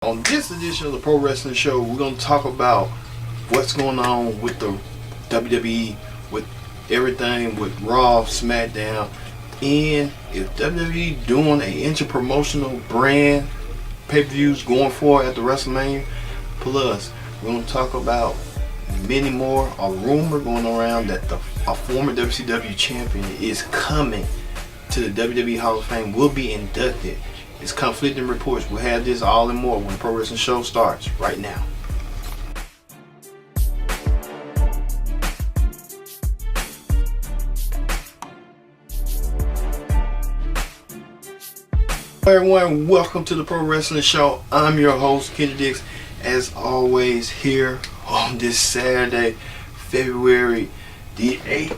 On this edition of the Pro Wrestling Show, we're going to talk about what's going on with the WWE, with everything with Raw, SmackDown, and if WWE doing an interpromotional brand pay-per-views going forward at the WrestleMania. Plus, we're going to talk about many more. A rumor going around that a former WCW champion is coming to the WWE Hall of Fame, will be inducted. It's conflicting reports. We'll have this all and more when the Pro Wrestling Show starts right now. Hey everyone, welcome to the Pro Wrestling Show. I'm your host, Kenny Dix, as always, here on this Saturday, February the 8th,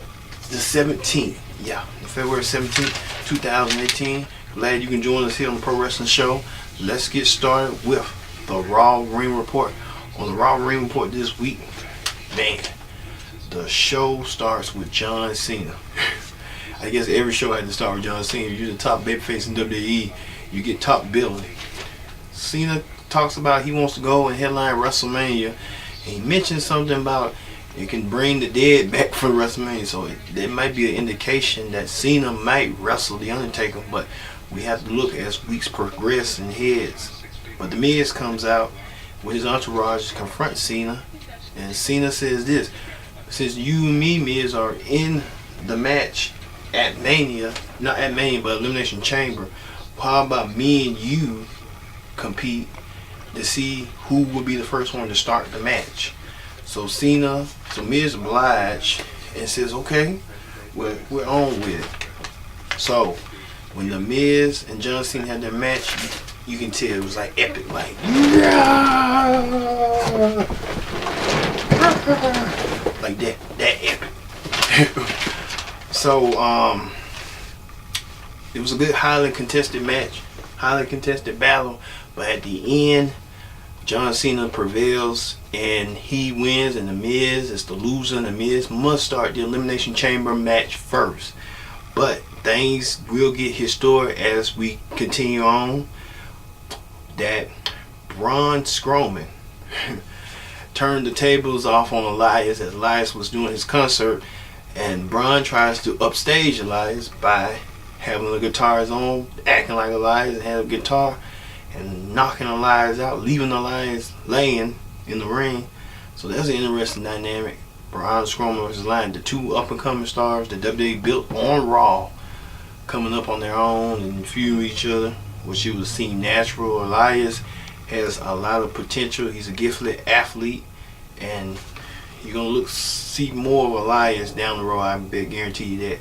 the 17th. Yeah, February 17th, 2018. Glad you can join us here on the Pro Wrestling Show. Let's get started with the Raw Ring Report. On the Raw Ring Report this week, man, the show starts with John Cena. I guess every show had to start with John Cena. You're the top babyface in WWE, you get top billing. Cena talks about he wants to go and headline WrestleMania, and he mentioned something about it can bring the dead back for WrestleMania. So there might be an indication that Cena might wrestle The Undertaker, but we have to look as weeks progress and heads. But The Miz comes out with his entourage to confront Cena, and Cena says this: since you and me, Miz, are in the match at Mania, not at Mania, but Elimination Chamber, how about me and you compete to see who will be the first one to start the match? So Miz obliged and says, okay, we're on with it. So when The Miz and John Cena had their match, you can tell it was like epic, like yeah! Like that epic. So it was a good, highly contested match, highly contested battle, but at the end, John Cena prevails and he wins, and The Miz is the loser, and The Miz must start the Elimination Chamber match first. But things will get historic as we continue on. That Braun Strowman turned the tables off on Elias as Elias was doing his concert, and Braun tries to upstage Elias by having the guitars on, acting like Elias, and had a guitar, and knocking Elias out, leaving Elias laying in the ring. So that's an interesting dynamic. Braun Strowman versus Elias, the two up-and-coming stars that WWE built on Raw, coming up on their own and feuding each other, which it would seem natural. Elias has a lot of potential. He's a gifted athlete, and you're gonna see more of Elias down the road. I guarantee you that.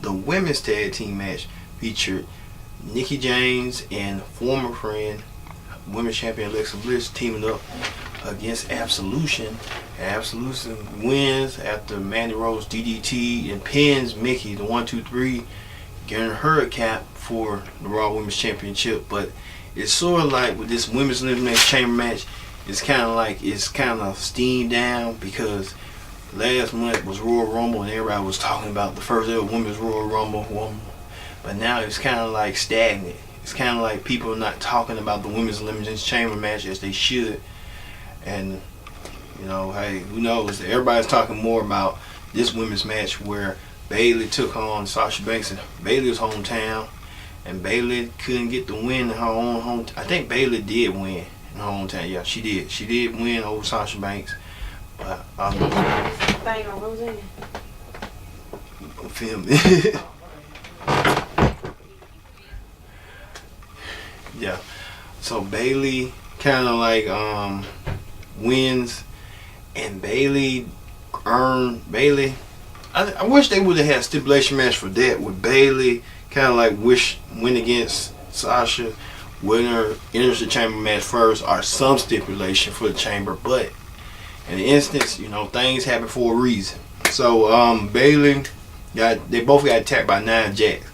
The women's tag team match featured Nikki James and former friend, women's champion Alexa Bliss, teaming up against Absolution. Absolution wins after Mandy Rose DDT and pins Mickey, the 1-2-3, getting her a cap for the Raw Women's Championship. But it's sort of like with this women's elimination chamber match, it's kind of steamed down, because last month was Royal Rumble and everybody was talking about the first ever women's Royal Rumble. But now it's kind of like stagnant. It's kind of like people are not talking about the women's elimination chamber match as they should. And you know, hey, who knows? Everybody's talking more about this women's match where Bayley took on Sasha Banks in Bayley's hometown, and Bayley couldn't get the win in her own home. I think Bayley did win in her hometown. Yeah, she did. She did win over Sasha Banks. But Bang on Roseanne. Film it. Yeah. So Bayley kind of like wins, and Bayley earned I wish they would have had a stipulation match for that, with Bayley kind of like win against Sasha, winner enters the chamber match first, or some stipulation for the chamber. But in the instance, you know, things happen for a reason. So Bayley they both got attacked by Nia Jax.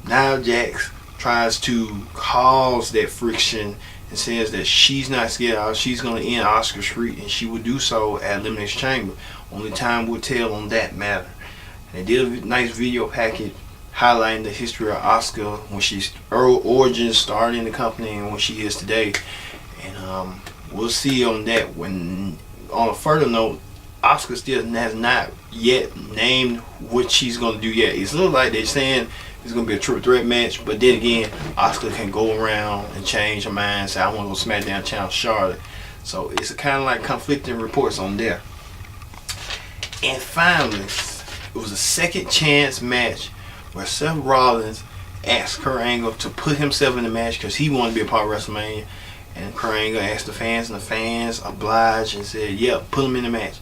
Nia Jax tries to cause that friction and says that she's not scared. She's going to end Oscar Street, and she will do so at Elimination Chamber. Only time will tell on that matter. And they did a nice video package highlighting the history of Asuka when she's her origins started in the company and what she is today. And we'll see on that. When on a further note, Asuka still has not yet named what she's gonna do yet. It's looks like they're saying it's gonna be a triple threat match, but then again, Asuka can go around and change her mind and say, I want to go SmackDown challenge Charlotte. So it's kind of like conflicting reports on there. And finally, it was a second chance match where Seth Rollins asked Kurt Angle to put himself in the match because he wanted to be a part of WrestleMania. And Kurt Angle asked the fans, and the fans obliged and said, yep, put him in the match.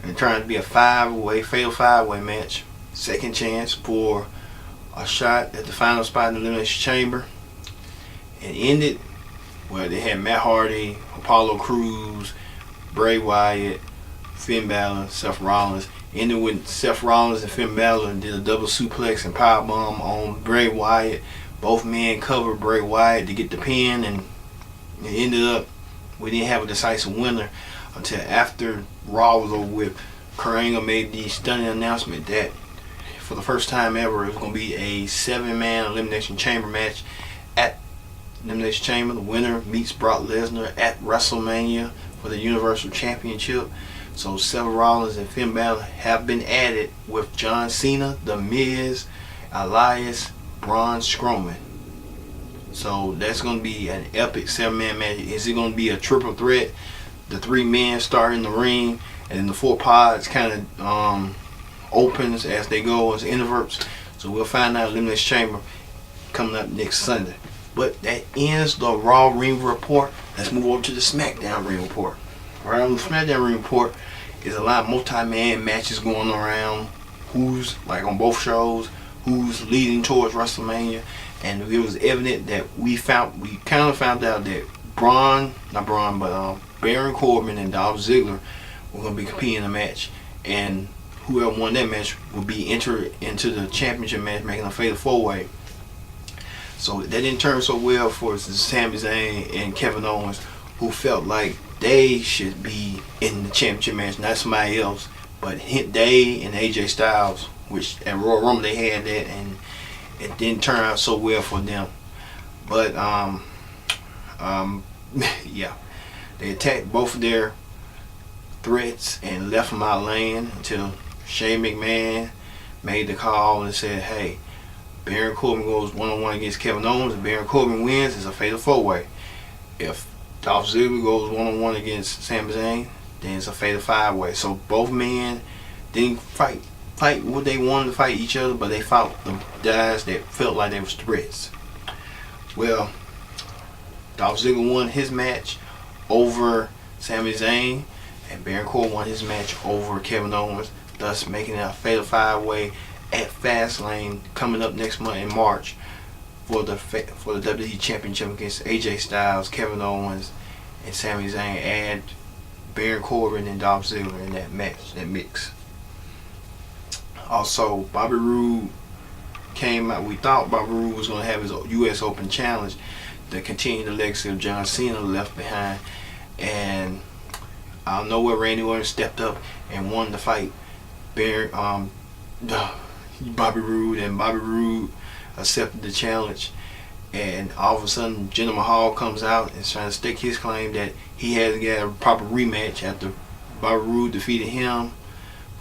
And it turned to be a fatal five-way match. Second chance for a shot at the final spot in the Elimination Chamber. And ended where they had Matt Hardy, Apollo Crews, Bray Wyatt, Finn Balor, Seth Rollins. Ended with Seth Rollins and Finn Balor did a double suplex and powerbomb on Bray Wyatt. Both men covered Bray Wyatt to get the pin, and it ended up we didn't have a decisive winner until after Raw was over with. Kurt Angle made the stunning announcement that for the first time ever it was going to be a 7-man Elimination Chamber match at Elimination Chamber. The winner meets Brock Lesnar at WrestleMania for the Universal Championship. So Seth Rollins and Finn Balor have been added with John Cena, The Miz, Elias, Braun, Strowman. So that's going to be an epic 7-man match. Is it going to be a triple threat? The 3 men start in the ring, and then the 4 pods kind of opens as they go as inverts. So we'll find out Elimination Chamber coming up next Sunday. But that ends the Raw Ring Report. Let's move over to the SmackDown Ring Report. Right on the SmackDown Ring Report is a lot of multi-man matches going around. Who's, like on both shows, who's leading towards WrestleMania. And it was evident that we kind of found out that Baron Corbin and Dolph Ziggler were going to be competing in a match. And whoever won that match would be entered into the championship match, making a fatal 4-way. So that didn't turn so well for Sami Zayn and Kevin Owens, who felt like they should be in the championship match, not somebody else. But they and AJ Styles, which at Royal Rumble they had that, and it didn't turn out so well for them. But yeah, they attacked both of their threats and left them out of land until Shane McMahon made the call and said, hey, Baron Corbin goes one-on-one against Kevin Owens, and Baron Corbin wins, it's a fatal 4-way. If Dolph Ziggler goes one-on-one against Sami Zayn, then it's a fatal 5-way. So both men didn't fight what they wanted to fight each other, but they fought the guys that felt like they was threats. Well, Dolph Ziggler won his match over Sami Zayn, and Baron Corbin won his match over Kevin Owens, thus making it a fatal 5-way at Fastlane coming up next month in March for the WWE Championship against AJ Styles, Kevin Owens, and Sami Zayn. Add Baron Corbin and Dolph Ziggler in that match, that mix. Also, Bobby Roode came out. We thought Bobby Roode was going to have his U.S. Open Challenge to continue the legacy of John Cena left behind. And out of nowhere, Randy Orton stepped up and won the fight. Bobby Roode, and Bobby Roode accepted the challenge. And all of a sudden, Jinder Mahal comes out and is trying to stake his claim that he hasn't got a proper rematch after Bobby Roode defeated him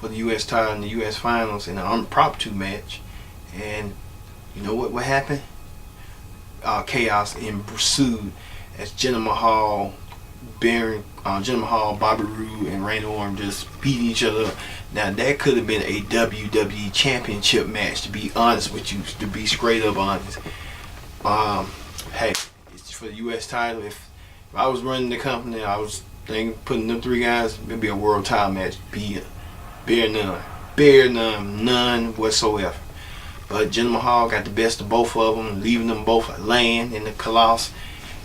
for the U.S. title in the U.S. Finals in an impromptu match. And you know what happened? Chaos ensued as Jinder Mahal, Bobby Roode, and Randy Orton just beating each other up. Now that could have been a WWE Championship match, to be honest with you, to be straight up honest. Hey, it's for the U.S. title. If I was running the company, I was thinking putting them 3 guys, it'd be a world title match. Bare none whatsoever. But Jinder Mahal got the best of both of them, leaving them both laying in the Colossus.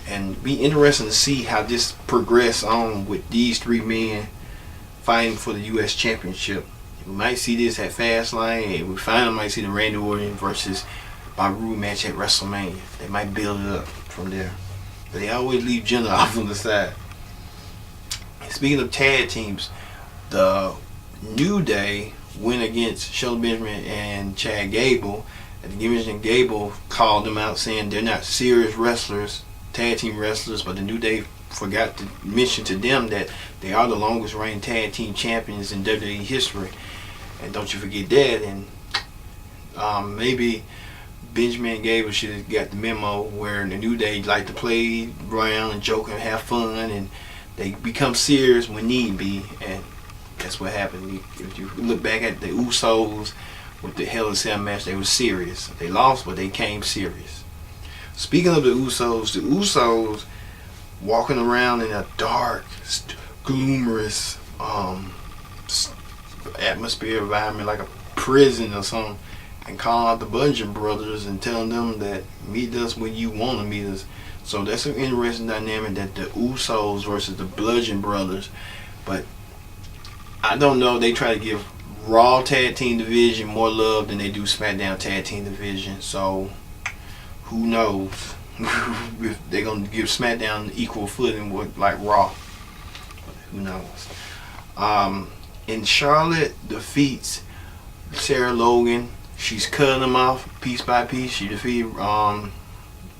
And be interesting to see how this progress on with these 3 men fighting for the U.S. Championship. We might see this at Fastlane, and we finally might see the Randy Orton versus Bobby Roode match at WrestleMania. They might build it up from there. But they always leave Jinder off on the side. And speaking of tag teams, the New Day went against Shelton Benjamin and Chad Gable And Gibbons and Gable called them out saying they're not serious wrestlers, tag team wrestlers, but the New Day forgot to mention to them that they are the longest reigning tag team champions in WWE history. And don't you forget that. And maybe Benjamin and Gable should have got the memo where the New Day like to play around and joke and have fun, and they become serious when need be. And that's what happened. If you look back at the Usos with the Hell in a Cell match, they were serious. They lost, but they came serious. Speaking of the Usos walking around in a dark, gloomorous atmosphere environment like a prison or something, and calling out the Bludgeon Brothers and telling them that meet us when you want to meet us. So that's an interesting dynamic, that the Usos versus the Bludgeon Brothers. But I don't know, they try to give Raw Tag Team Division more love than they do SmackDown Tag Team Division. So who knows if they're going to give SmackDown equal footing with like Raw. Who knows. And Charlotte defeats Sarah Logan. She's cutting them off piece by piece. She defeated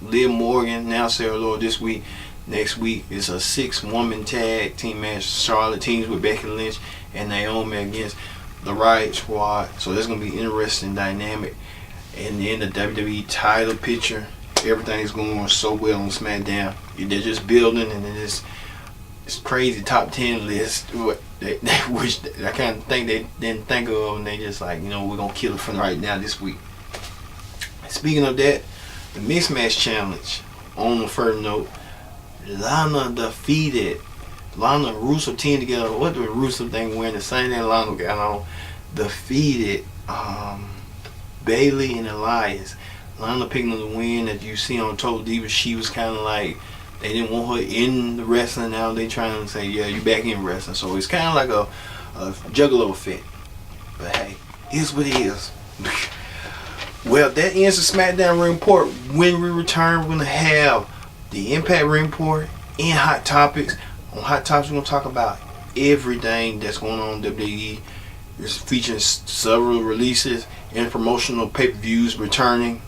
Liv Morgan, now Sarah Logan this week. Next week is a 6-woman tag team match. Charlotte teams with Becky Lynch and Naomi against the Riot Squad. So that's going to be interesting dynamic. And then the WWE title picture. Everything's going on so well on SmackDown. They're just building, and it's crazy top 10 list. Which I kind of think they didn't think of, and they just like, we're going to kill it from right now this week. Speaking of that, the Mixed Match Challenge, on the first note, Lana defeated Lana Russo team together. What the Russo thing wearing the same thing Lana got on? Defeated Bayley and Elias. Lana picking up the win. That you see on Total Divas, she was kind of like, they didn't want her in the wrestling. Now they trying to say, yeah, you back in wrestling. So it's kind of like a juggalo effect. But hey, it's what it is. Well, that ends the SmackDown Ring Report. When we return, we're going to have the Impact Ring Report and Hot Topics. On Hot Topics, we're going to talk about everything that's going on in WWE. It's featuring several releases, Interpromotional PPVs returning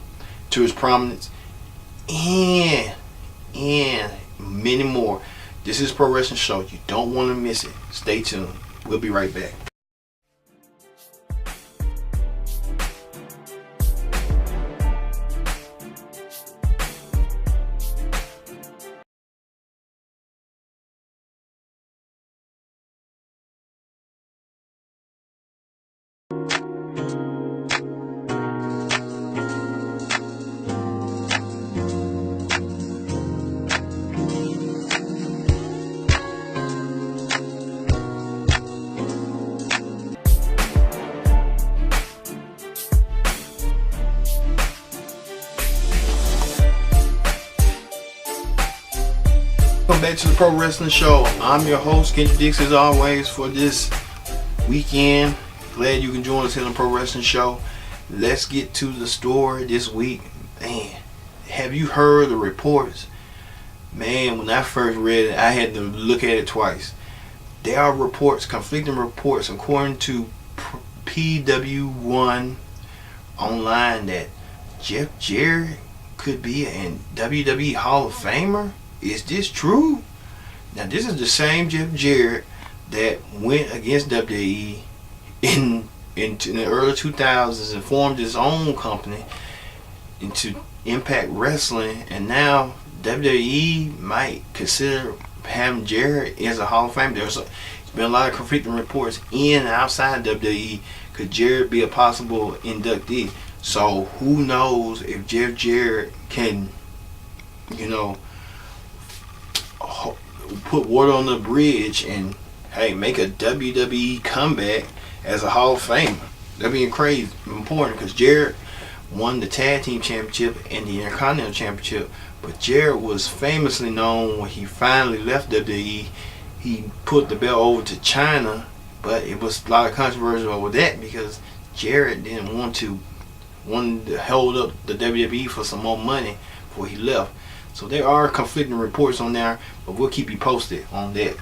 to its prominence, and many more. This is Pro Wrestling Show. You don't want to miss it. Stay tuned. We'll be right back. Welcome back to the Pro Wrestling Show. I'm your host, Kendrick Dix, as always, for this weekend. Glad you can join us here on the Pro Wrestling Show. Let's get to the story this week. Man, have you heard the reports? Man, when I first read it, I had to look at it twice. There are reports, conflicting reports, according to PW1 online, that Jeff Jarrett could be a WWE Hall of Famer. Is this true? Now, this is the same Jeff Jarrett that went against WWE in the early 2000s and formed his own company into Impact Wrestling, and now WWE might consider having Jarrett as a Hall of Famer. There's been a lot of conflicting reports in and outside WWE. Could Jarrett be a possible inductee? So who knows if Jeff Jarrett can, put water on the bridge and make a WWE comeback as a Hall of Famer. That'd be crazy important, because Jarrett won the Tag Team Championship and the Intercontinental Championship. But Jarrett was famously known when he finally left WWE. He put the belt over to China, but it was a lot of controversy over that because Jarrett didn't wanted to hold up the WWE for some more money before he left. So there are conflicting reports on there, but we'll keep you posted on that.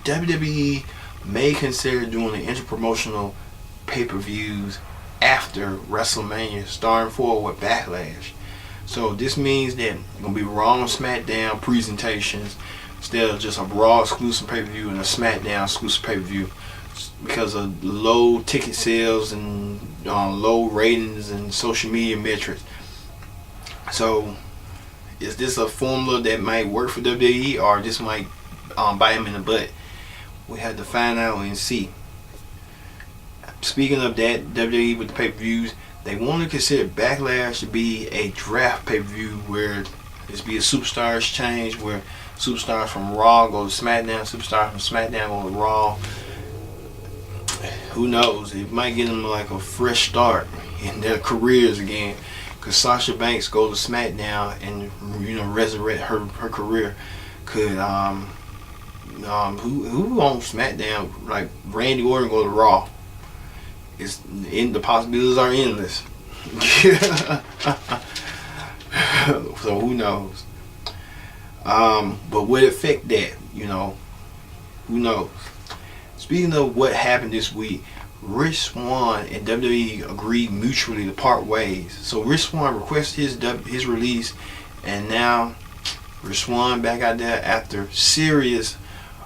WWE may consider doing the interpromotional pay-per-views after WrestleMania, starting forward with Backlash. So this means that gonna be Raw and SmackDown presentations instead of just a Raw exclusive pay-per-view and a SmackDown exclusive pay-per-view, because of low ticket sales and low ratings and social media metrics. So is this a formula that might work for WWE, or this might bite him in the butt? We have to find out and see. Speaking of that, WWE with the pay-per-views, they want to consider Backlash to be a draft pay-per-view where it's be a superstars change, where superstars from Raw go to SmackDown, superstars from SmackDown go to Raw. Who knows? It might get them like a fresh start in their careers again. Cause Sasha Banks go to SmackDown and resurrect her career. Could who on SmackDown, like Randy Orton, go to Raw? The possibilities are endless. So who knows? But would it affect that? Who knows? Speaking of what happened this week, Rich Swann and WWE agreed mutually to part ways. So Rich Swann requested his release, and now Rich Swann back out there after serious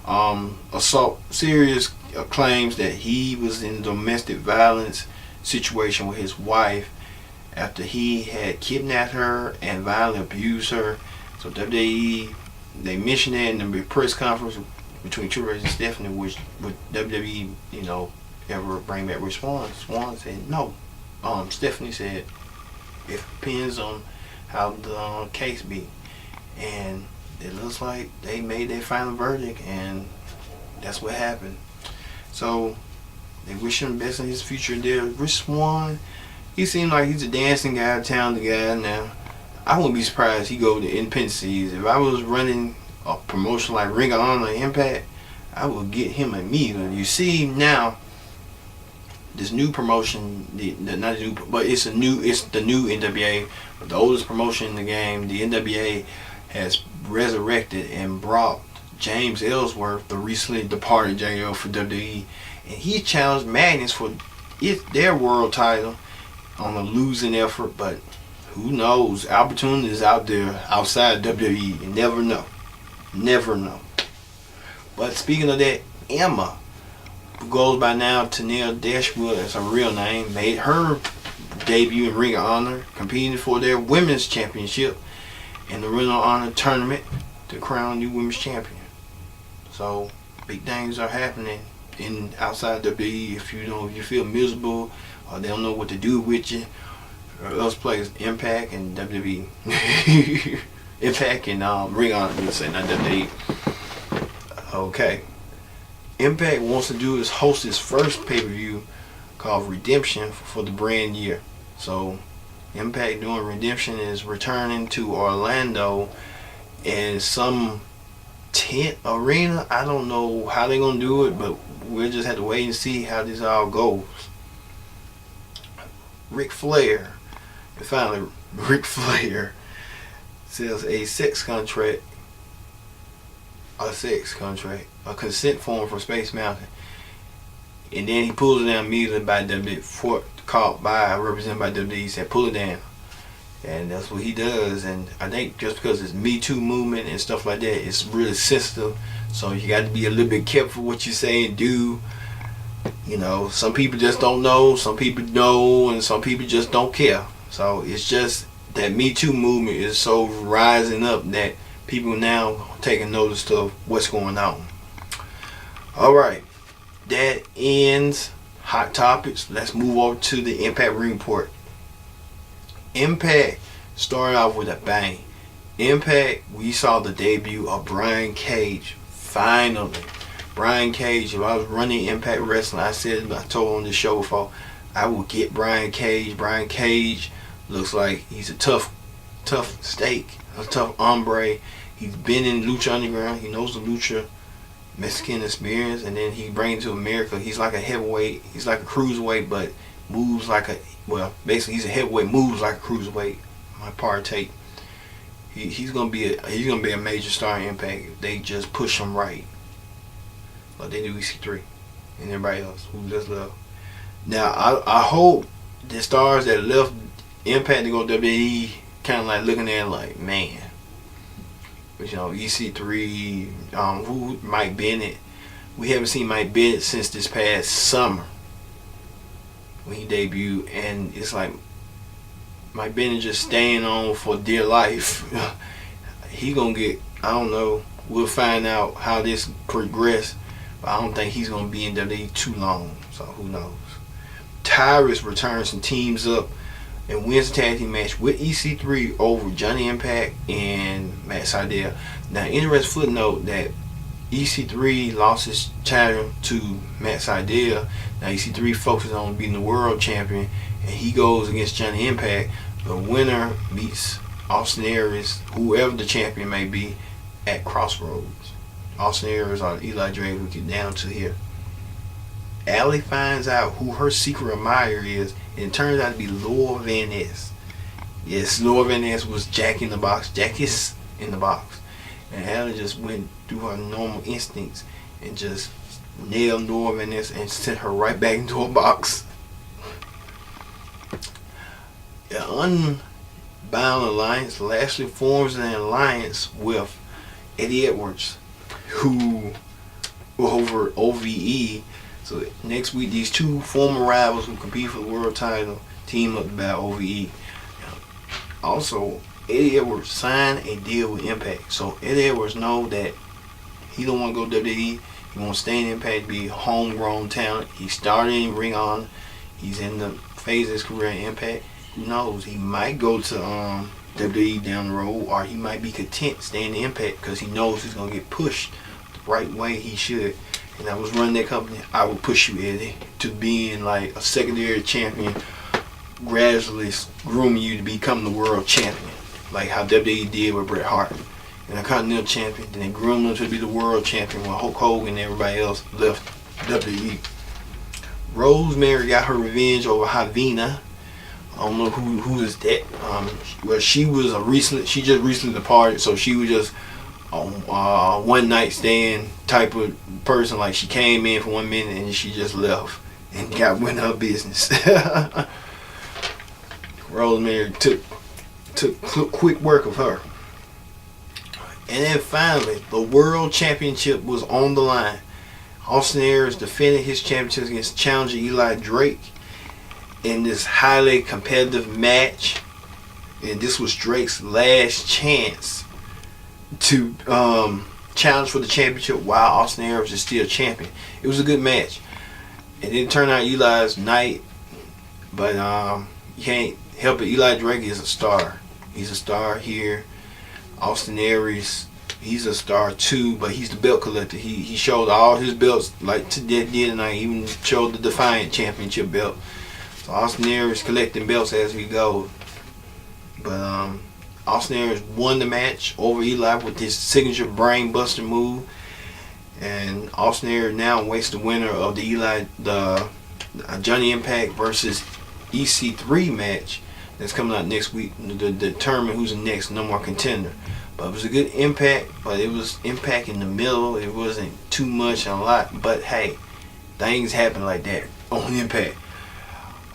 assault, serious claims that he was in a domestic violence situation with his wife after he had kidnapped her and violently abused her. So WWE, they mentioned that in the press conference between Triple H and Stephanie, which would WWE, ever bring back Rich Swann? Swann said no. Stephanie said it depends on how the case be, and it looks like they made their final verdict, and that's what happened. So they wish him the best in his future there. Rich Swann, he seemed like he's a dancing guy, talented guy. Now I wouldn't be surprised he go to independent series. If I was running a promotion like Ring of Honor or Impact, I would get him immediately. You see now, this new promotion, it's the new NWA, the oldest promotion in the game. The NWA has resurrected and brought James Ellsworth, the recently departed JL, for WWE, and he challenged Magnus for their world title on a losing effort. But who knows? Opportunities out there outside WWE. You never know. Never know. But speaking of that, Emma, who goes by now Tennille Dashwood as her real name, made her debut in Ring of Honor, competing for their women's championship in the Ring of Honor tournament to crown new women's champion. So big things are happening in outside WWE. If you feel miserable or they don't know what to do with you, those players, Impact and WWE. Impact and Ring of Honor, I'm gonna say, not WWE. Okay. Impact wants to do is host his first pay-per-view called Redemption for the brand year. So Impact doing Redemption is returning to Orlando in some tent arena. I don't know how they're gonna do it, but we'll just have to wait and see how this all goes. Ric Flair, and finally Ric Flair sells a consent form for Space Mountain, and then he pulls it down immediately by WWE, caught by represented by WWE. He said pull it down, and that's what he does. And I think just because it's Me Too movement and stuff like that, it's really sensitive, so you got to be a little bit careful what you say and do. Some people just don't know, some people know, and some people just don't care. So it's just that Me Too movement is so rising up that people now taking notice to what's going on. Alright, that ends Hot Topics. Let's move over to the Impact Ring Report. Impact started off with a bang. Impact, we saw the debut of Brian Cage. Finally. Brian Cage, if I was running Impact Wrestling, I told on this show before, I would get Brian Cage. Brian Cage looks like he's a tough steak, a tough hombre. He's been in Lucha Underground. He knows the Lucha Mexican experience, and then he brings it to America. He's like a heavyweight. He's like a cruiserweight, but moves like basically he's a heavyweight, moves like a cruiserweight. My partake. He's gonna be a major star in Impact if they just push him right, like they do EC3 and everybody else who just love. Now I hope the stars that left Impact to go WWE kind of like looking at it like, man. But, you know, EC3, who Mike Bennett. We haven't seen Mike Bennett since this past summer when he debuted, and it's like Mike Bennett just staying on for dear life. He gonna get, I don't know. We'll find out how this progress, but I don't think he's gonna be in WWE too long. So who knows? Aries returns and teams up and wins the tag team match with EC3 over Johnny Impact and Matt Sydal. Now, interesting footnote that EC3 lost his title to Matt Sydal. Now EC3 focuses on being the world champion, and he goes against Johnny Impact. The winner meets Austin Aries, whoever the champion may be, at Crossroads. Austin Aries or Eli Drake, we get down to here. Allie finds out who her secret admirer is, and it turns out to be Laura Van Ness. Yes, Laura Van Ness was Jack in the Box. Jack is in the box. And Allie just went through her normal instincts and just nailed Laura Van Ness and sent her right back into a box. The Unbound Alliance Lashley forms an alliance with Eddie Edwards, who over OVE. So next week, these two former rivals who compete for the world title team up about OVE. Also, Eddie Edwards signed a deal with Impact. So Eddie Edwards know that he don't want to go WWE. He wants to stay in Impact, be homegrown talent. He started in Ring On. He's in the phase of his career in Impact. Who knows? He might go to WWE down the road, or he might be content staying in Impact because he knows he's gonna get pushed the right way he should. And I was running that company, I would push you, Eddie, to being like a secondary champion, gradually grooming you to become the world champion, like how WWE did with Bret Hart. And a Continental champion, then they groomed him to be the world champion when Hulk Hogan and everybody else left WWE. Rosemary got her revenge over Havina. I don't know who is that. Well, she just recently departed, so she was just a one night stand type of person. Like, she came in for 1 minute and she just left and went her business. Rosemary took quick work of her. And then finally, the world championship was on the line. Austin Aries defended his championship against challenger Eli Drake in this highly competitive match, and this was Drake's last chance to challenge for the championship while Austin Aries is still champion. It was a good match. It didn't turn out Eli's night, but you can't help it. Eli Drake is a star. He's a star here. Austin Aries, he's a star too, but he's the belt collector. He showed all his belts like today tonight. He even showed the Defiant Championship belt. So Austin Aries collecting belts as we go. But Austin Aries won the match over Eli with his signature brain buster move. And Austin Aries now waits the winner of the Johnny Impact versus EC3 match that's coming out next week to determine who's the next number one contender. But it was a good Impact, but it was Impact in the middle. It wasn't too much and a lot. But hey, things happen like that on Impact.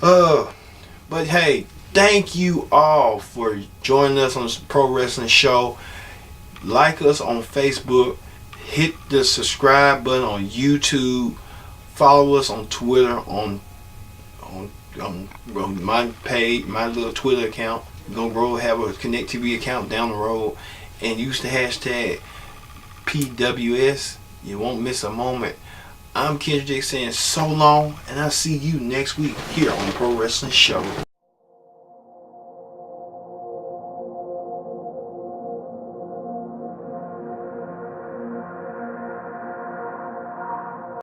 But hey, thank you all for joining us on this pro wrestling show. Like us on Facebook. Hit the subscribe button on YouTube. Follow us on Twitter on my page, my little Twitter account. We're gonna have a Connect TV account down the road, and use the hashtag PWS. You won't miss a moment. I'm Kendrick saying so long, and I'll see you next week here on the Pro Wrestling Show.